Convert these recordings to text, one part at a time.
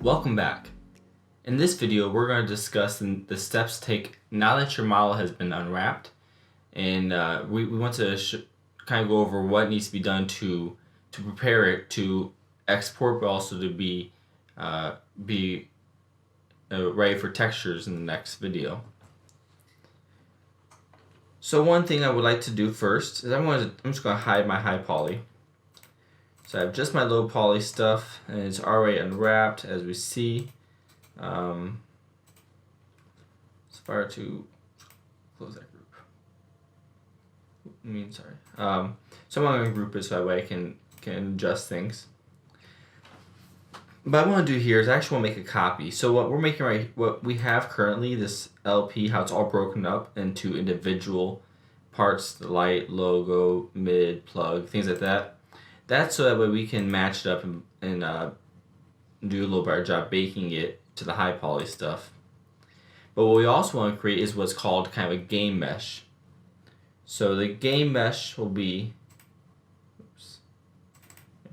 Welcome back. In this video, we're going to discuss the steps to take now that your model has been unwrapped, and we want to kind of go over what needs to be done to prepare it to export, but also to be ready for textures in the next video. So one thing I would like to do first is I'm just going to hide my high poly. So I have just my low poly stuff, and it's already unwrapped, as we see. So if I were to close that group, so I'm going to group it so that way I can adjust things. What I want to do here is I actually want to make a copy. So what we're making what we have currently, this LP, how it's all broken up into individual parts, the light, logo, mid, plug, things like that. That's so that way we can match it up and do a little better job baking it to the high poly stuff. But what we also want to create is what's called kind of a game mesh. So the game mesh will be,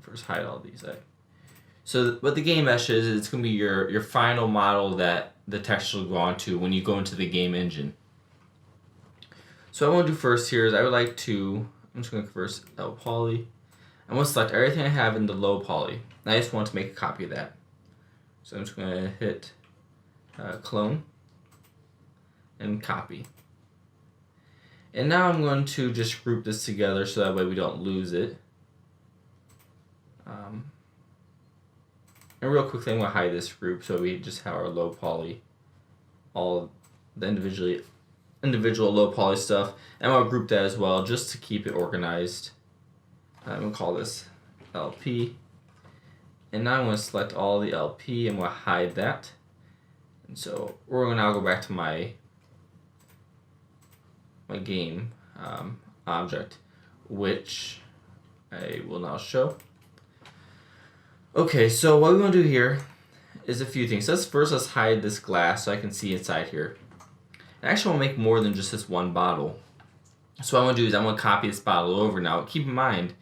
first hide all these. So what the game mesh is, it's going to be your final model that the texture will go onto when you go into the game engine. So what I want to do first here is I'm just going to convert L poly. I'm going to select everything I have in the low poly. I just want to make a copy of that. So I'm just going to hit clone and copy. And now I'm going to just group this together so that way we don't lose it. And real quickly, I'm going to hide this group so we just have our low poly, all the individual low poly stuff. And I'll group that as well just to keep it organized. I'm going to call this LP. And now I'm going to select all the LP and we'll hide that. And so we're going to now go back to my game object, which I will now show. Okay, so what we want to do here is a few things. Let's hide this glass so I can see inside here. I actually want to make more than just this one bottle. So what I want to do is I want to copy this bottle over. Now keep in mind,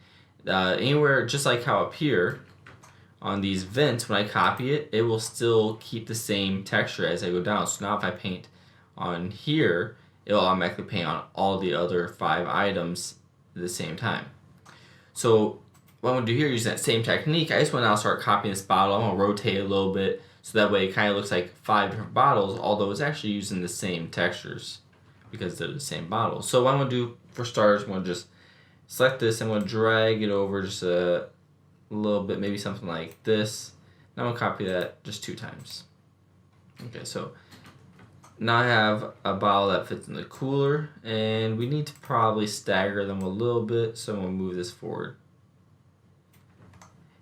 anywhere, just like how up here on these vents, when I copy it, it will still keep the same texture as I go down. So now if I paint on here, it will automatically paint on all the other 5 items at the same time. So what I'm going to do here, using that same technique, I just want to now start copying this bottle. I'm going to rotate it a little bit so that way it kind of looks like 5 different bottles, although it's actually using the same textures because they're the same bottle. So what I'm going to do for starters, I'm going to just select this. I'm going to drag it over just a little bit, maybe something like this. Now I'm going to copy that just 2 times. Okay, so now I have a bottle that fits in the cooler, and we need to probably stagger them a little bit, so I'm going to move this forward.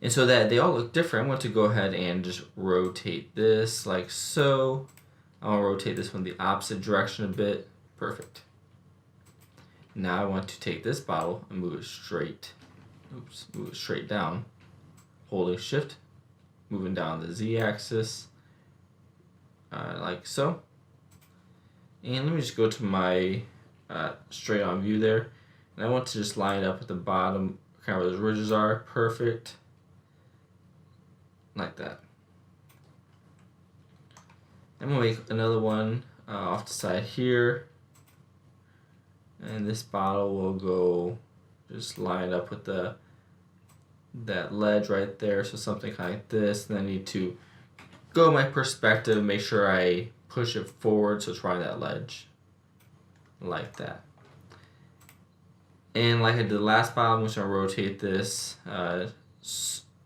And so that they all look different, I want to go ahead and just rotate this like so. I'll rotate this one the opposite direction a bit. Perfect. Now I want to take this bottle and move it straight down, holding shift, moving down the z-axis, like so. And let me just go to my straight on view there, and I want to just line it up at the bottom, kind of where those ridges are. Perfect. Like that. I'm going to make another one off the side here. And this bottle will go just line up with that ledge right there. So something like this. And I need to go my perspective, make sure I push it forward so it's right on that ledge. Like that. And like I did the last bottle, I'm just going to rotate this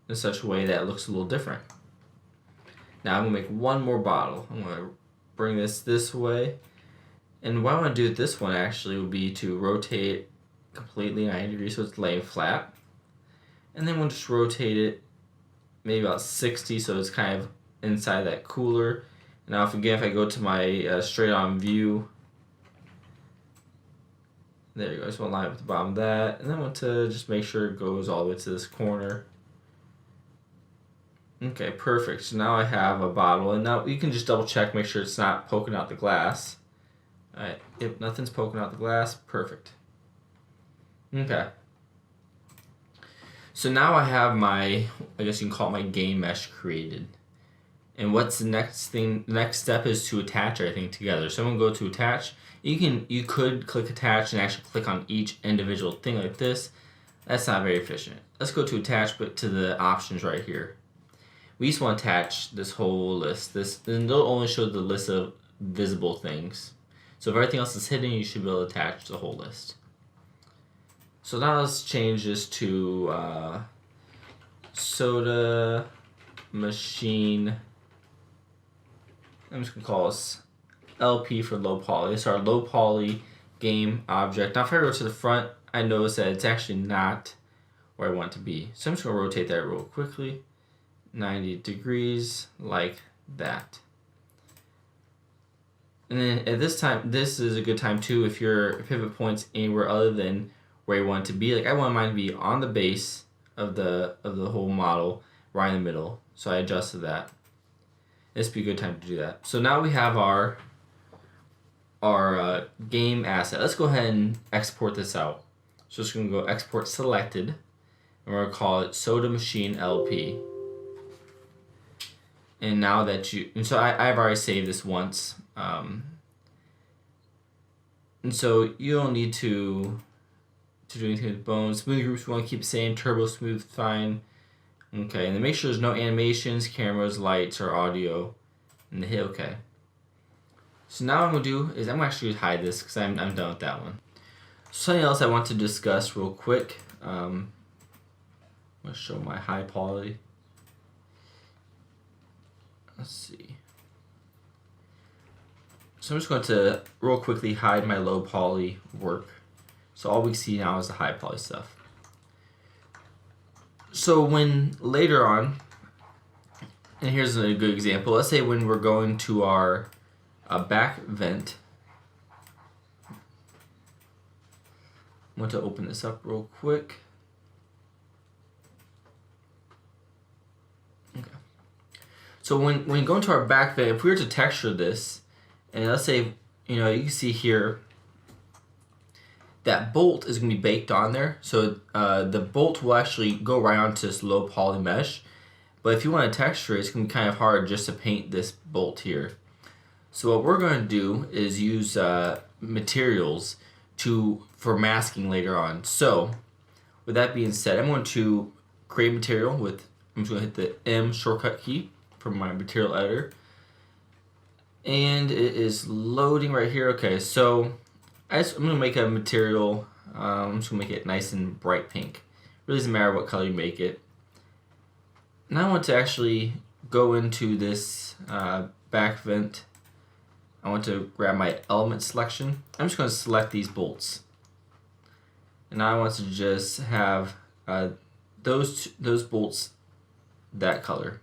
in such a way that it looks a little different. Now I'm going to make one more bottle. I'm going to bring this way. And what I want to do with this one actually would be to rotate completely 90 degrees so it's laying flat. And then we'll just rotate it maybe about 60 so it's kind of inside that cooler. Now if I go to my straight on view, there you go, I just want to line up with the bottom of that. And then I want to just make sure it goes all the way to this corner. Okay, perfect. So now I have a bottle, and now you can just double check, make sure it's not poking out the glass. Alright, if nothing's poking out the glass, perfect. Okay. So now I have my, I guess you can call it my game mesh created. And what's the next thing? The next step is to attach everything together. So I'm gonna go to attach. You could click attach and actually click on each individual thing like this. That's not very efficient. Let's go to attach, but to the options right here. We just want to attach this whole list. And they'll only show the list of visible things. So if everything else is hidden, you should be able to attach the whole list. So now let's change this to soda machine. I'm just gonna call this LP for low poly. It's our low poly game object. Now if I go to the front, I notice that it's actually not where I want it to be. So I'm just gonna rotate that real quickly. 90 degrees, like that. And then at this time, this is a good time too if your pivot point's anywhere other than where you want it to be. Like I want mine to be on the base of the whole model, right in the middle. So I adjusted that. This would be a good time to do that. So now we have our game asset. Let's go ahead and export this out. So just gonna go export selected, and we're gonna call it Soda Machine LP. And now that so I've already saved this once, and so you don't need to do anything with bones. Smooth groups we want to keep the same. Turbo smooth, fine. Okay, and then make sure there's no animations, cameras, lights, or audio, and then hit OK. So now what I'm gonna do is I'm actually gonna hide this because I'm done with that one. Something else I want to discuss real quick. I'm gonna show my high poly. Let's see. So I'm just going to real quickly hide my low poly work. So all we see now is the high poly stuff. So when later on, and here's a good example, let's say when we're going to our back vent. I want to open this up real quick. So when you go into our back vent, if we were to texture this, and let's say, you can see here, that bolt is going to be baked on there. So the bolt will actually go right onto this low poly mesh. But if you want to texture it, it's going to be kind of hard just to paint this bolt here. So what we're going to do is use materials for masking later on. So with that being said, I'm going to create material I'm just going to hit the M shortcut key from my material editor, and it is loading right here. Okay, so I'm going to make a material. I'm just going to make it nice and bright pink. Really doesn't matter what color you make it. Now I want to actually go into this back vent. I want to grab my element selection. I'm just going to select these bolts, and now I want to just have those bolts that color.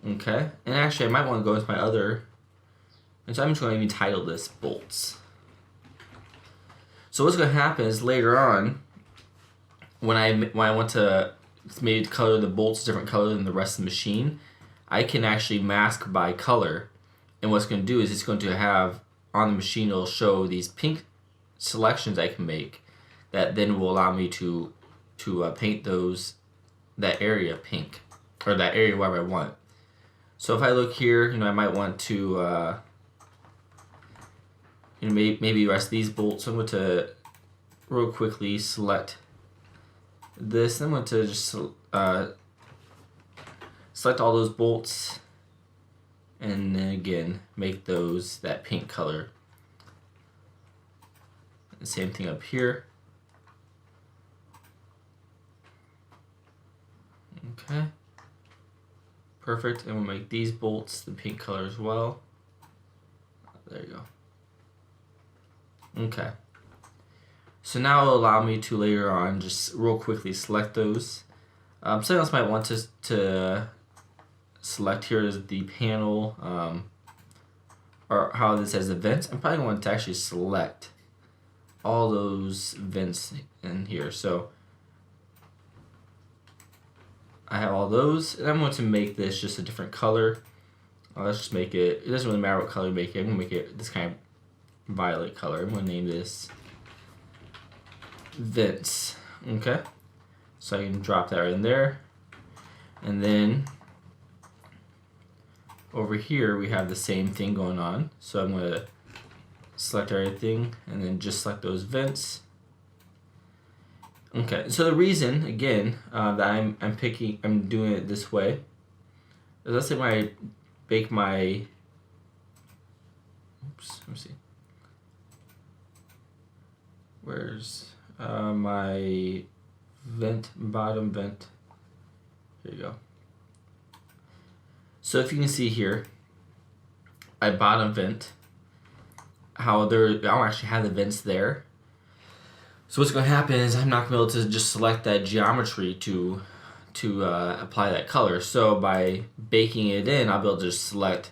Okay, and actually I might want to go with my other, and so I'm just going to even title this bolts. So what's going to happen is later on, when I want to maybe color the bolts a different color than the rest of the machine, I can actually mask by color, and what's going to do is it's going to have on the machine, it'll show these pink selections I can make that then will allow me to paint that area pink, or that area wherever I want. So if I look here, I might want to, maybe rest these bolts. I'm going to real quickly select this. I'm going to just select all those bolts, and then again make those that pink color. The same thing up here. Okay. Perfect, and we'll make these bolts the pink color as well. There you go. Okay. So now it'll allow me to later on just real quickly select those. Something else I might want to select here is the panel, or how this has the vents. I'm probably going to actually select all those vents in here. So I have all those, and I'm going to make this just a different color. Let's just make it doesn't really matter what color you make it. I'm going to make it this kind of violet color. I'm going to name this Vents. Okay, so I can drop that right in there, and then over here we have the same thing going on. So I'm going to select everything and then just select those vents. Okay, so the reason again that I'm doing it this way is, let's say when I bake my, oops, let me see, where's my bottom vent, here you go. So if you can see here, I bottom vent, how I don't actually have the vents there. So what's going to happen is I'm not going to be able to just select that geometry to apply that color. So by baking it in, I'll be able to just select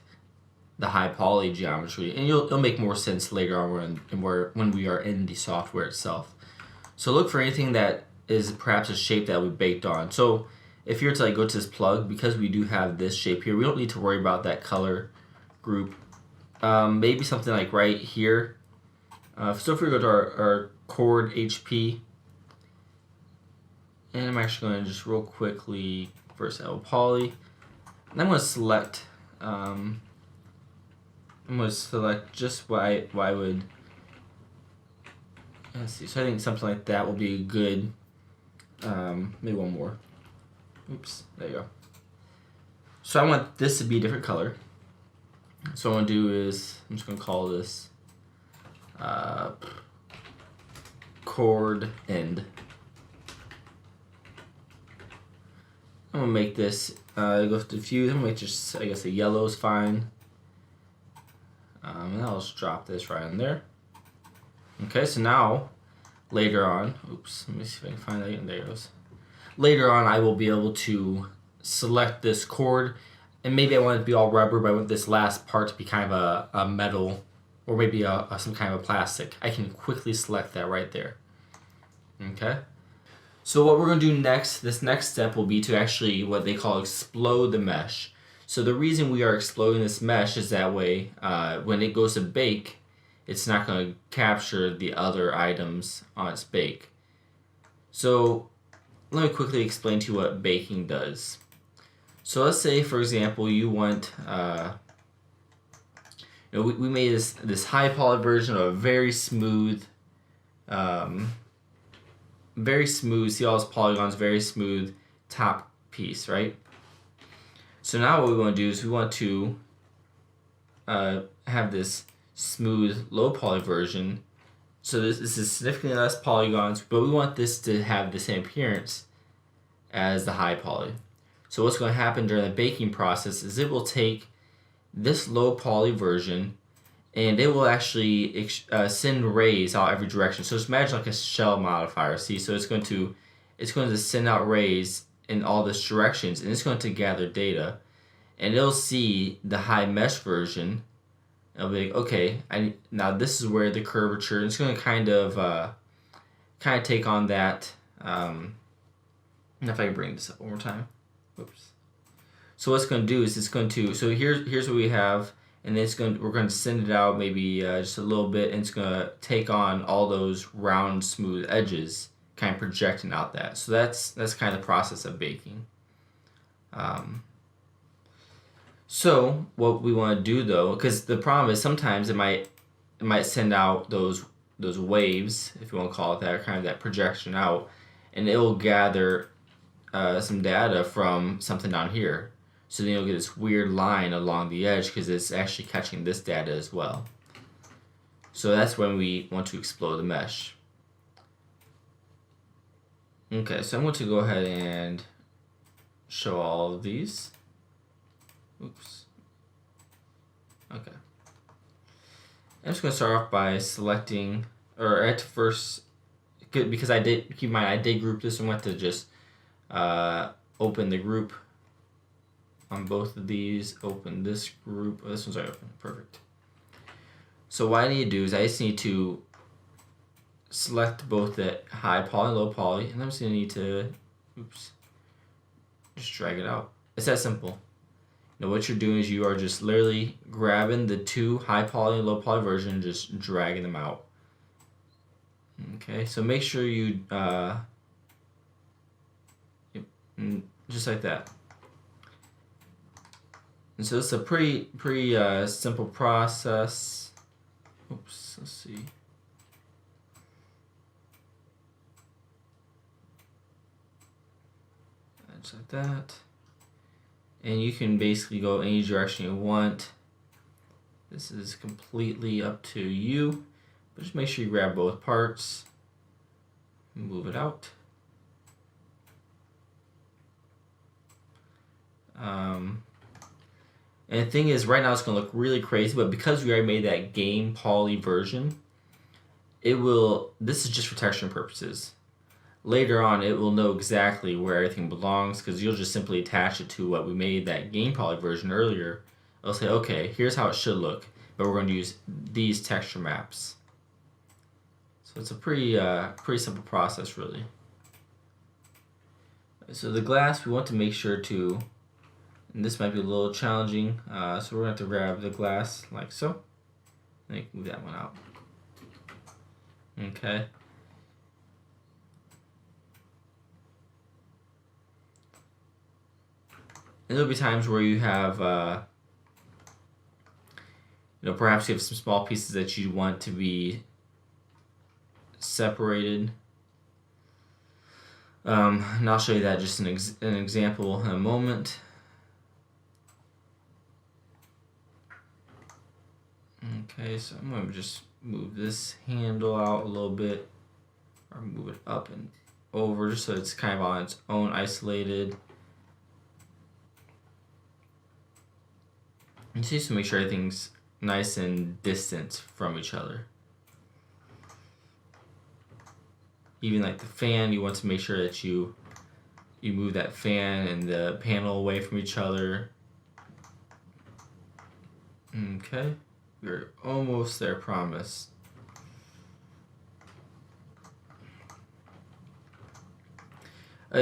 the high poly geometry, and it'll make more sense later on when we are in the software itself. So look for anything that is perhaps a shape that we baked on. So if you're to like go to this plug, because we do have this shape here, we don't need to worry about that color group. Maybe something like right here. So if we go to our chord HP, and I'm actually going to just real quickly first add poly, and I'm going to select just what I would, let's see, so I think something like that will be good. Maybe one more. Oops, there you go. So I want this to be a different color. So what I'm going to do is, I'm just going to call this chord end. I'm going to make this, go to diffuse, I'm going to make just, I guess a yellow is fine. And I'll just drop this right in there. Okay, so now, later on, oops, let me see if I can find that, there it goes. Later on, I will be able to select this chord, and maybe I want it to be all rubber, but I want this last part to be kind of a metal, or maybe some kind of a plastic. I can quickly select that right there. Okay? So what we're going to do next, this next step will be to actually what they call explode the mesh. So the reason we are exploding this mesh is that way when it goes to bake, it's not going to capture the other items on its bake. So let me quickly explain to you what baking does. So let's say, for example, you want, we made this high poly version of a very smooth, see all those polygons, very smooth top piece, right? So now what we want to do is we want to have this smooth low poly version. So this is significantly less polygons, but we want this to have the same appearance as the high poly. So what's going to happen during the baking process is it will take this low poly version and it will actually send rays out every direction. So just imagine like a shell modifier. See, so it's going to send out rays in all these directions, and it's going to gather data, and it'll see the high mesh version. It'll be like, okay, now this is where the curvature. And it's going to kind of take on that. If I can bring this up one more time. Whoops. So what it's going to do is so here's what we have, and we're going to send it out maybe just a little bit, and it's going to take on all those round smooth edges, kind of projecting out that. So that's kind of the process of baking. So what we want to do though, because the problem is sometimes it might send out those waves, if you want to call it that, kind of that projection out, and it will gather some data from something down here. So then you'll get this weird line along the edge because it's actually catching this data as well. So that's when we want to explode the mesh. Okay, so I'm going to go ahead and show all of these. Oops. Okay. I'm just going to start off by selecting, or at first, because I did, keep in mind, I did group this, and went to just open the group on both of these, open this group. Oh, this one's already open. Perfect. So what I need to do is I just need to select both the high poly and low poly, and I'm just going to need to, just drag it out. It's that simple. Now what you're doing is you are just literally grabbing the two high poly and low poly version and just dragging them out. Okay, so make sure you, just like that. And so it's a pretty simple process. Oops, let's see. Just like that. And you can basically go any direction you want. This is completely up to you. But just make sure you grab both parts. Move it out. And the thing is, right now it's going to look really crazy, but because we already made that game poly version, this is just for texturing purposes. Later on, it will know exactly where everything belongs because you'll just simply attach it to what we made that game poly version earlier. It'll say, okay, here's how it should look, but we're going to use these texture maps. So it's a pretty simple process, really. So the glass, we want to make sure to, and this might be a little challenging, so we're going to have to grab the glass like so. And move that one out. Okay. And there'll be times where you have, perhaps you have some small pieces that you want to be separated. And I'll show you that just an example in a moment. Okay, so I'm going to just move this handle out a little bit, or move it up and over so it's kind of on its own isolated. And just to make sure everything's nice and distant from each other. Even like the fan, you want to make sure that you move that fan and the panel away from each other. Okay, we're almost there, promise.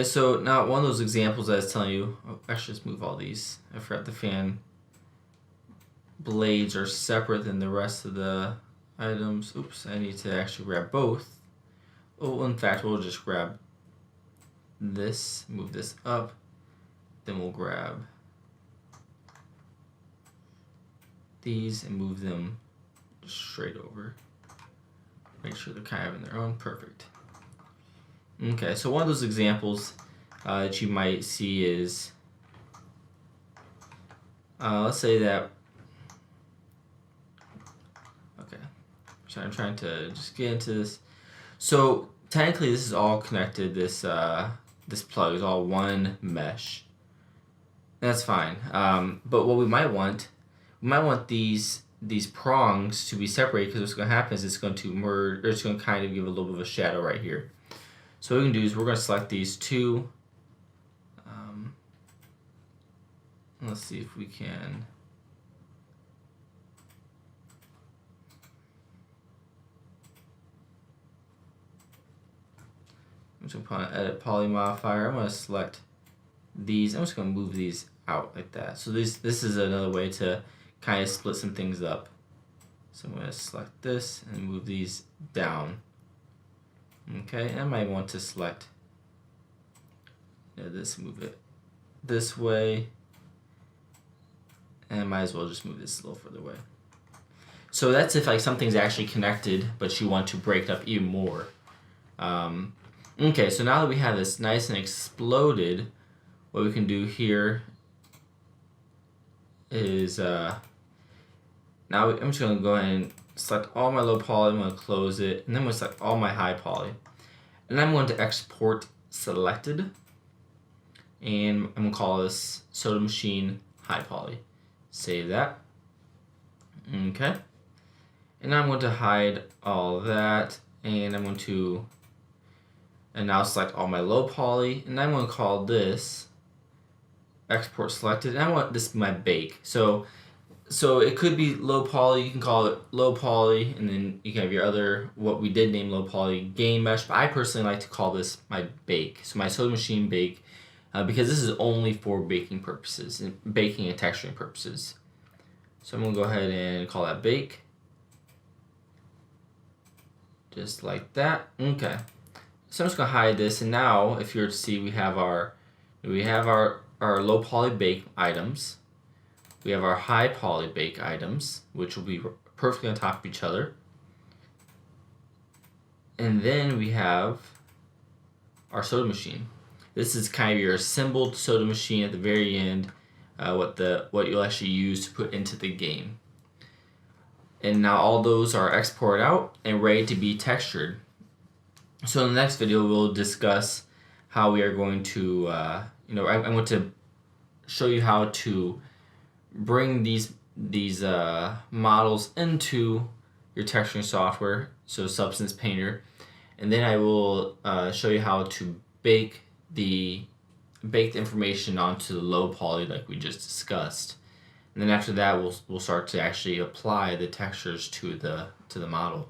So now one of those examples I was telling you, actually let's move all these. I forgot the fan blades are separate than the rest of the items. Oops, I need to actually grab both. Oh, in fact, we'll just grab this, move this up, then we'll grab these and move them straight over. Make sure they're kind of in their own, perfect. Okay, so one of those examples that you might see is, let's say that, okay, so I'm trying to just get into this. So technically this is all connected, this plug is all one mesh. That's fine, but what we might want these prongs to be separated, because what's going to happen is it's going to merge, or it's going to kind of give a little bit of a shadow right here. So what we can do is we're going to select these two. Let's see if we can. I'm just going to put an edit poly modifier. I'm going to select these. I'm just going to move these out like that. So this is another way to kind of split some things up. So I'm going to select this and move these down. Okay, and I might want to select this, move it this way, and I might as well just move this a little further away. So that's if like something's actually connected, but you want to break it up even more. Okay, so now that we have this nice and exploded, what we can do here is now I'm just going to go ahead and select all my low poly, I'm going to close it, and then I'm going to select all my high poly. And I'm going to export selected, and I'm going to call this Soda Machine High Poly. Save that. Okay. And now I'm going to hide all that, and I'm going to, and now select all my low poly, and I'm going to call this export selected, and I want this to be my bake. So it could be low poly, you can call it low poly, and then you can have your other, what we did name low poly, game mesh, but I personally like to call this my bake. So my Soda Machine bake, because this is only for baking purposes, baking and texturing purposes. So I'm going to go ahead and call that bake. Just like that. Okay. So I'm just going to hide this, and now if you were to see, we have our low poly bake items. We have our high poly bake items, which will be perfectly on top of each other. And then we have our soda machine. This is kind of your assembled soda machine at the very end, what you'll actually use to put into the game. And now all those are exported out and ready to be textured. So in the next video, we'll discuss how we are going to, I'm going to show you how to bring these models into your texturing software, so Substance Painter, and then I will show you how to bake the information onto the low poly like we just discussed. And then after that, we'll start to actually apply the textures to the model.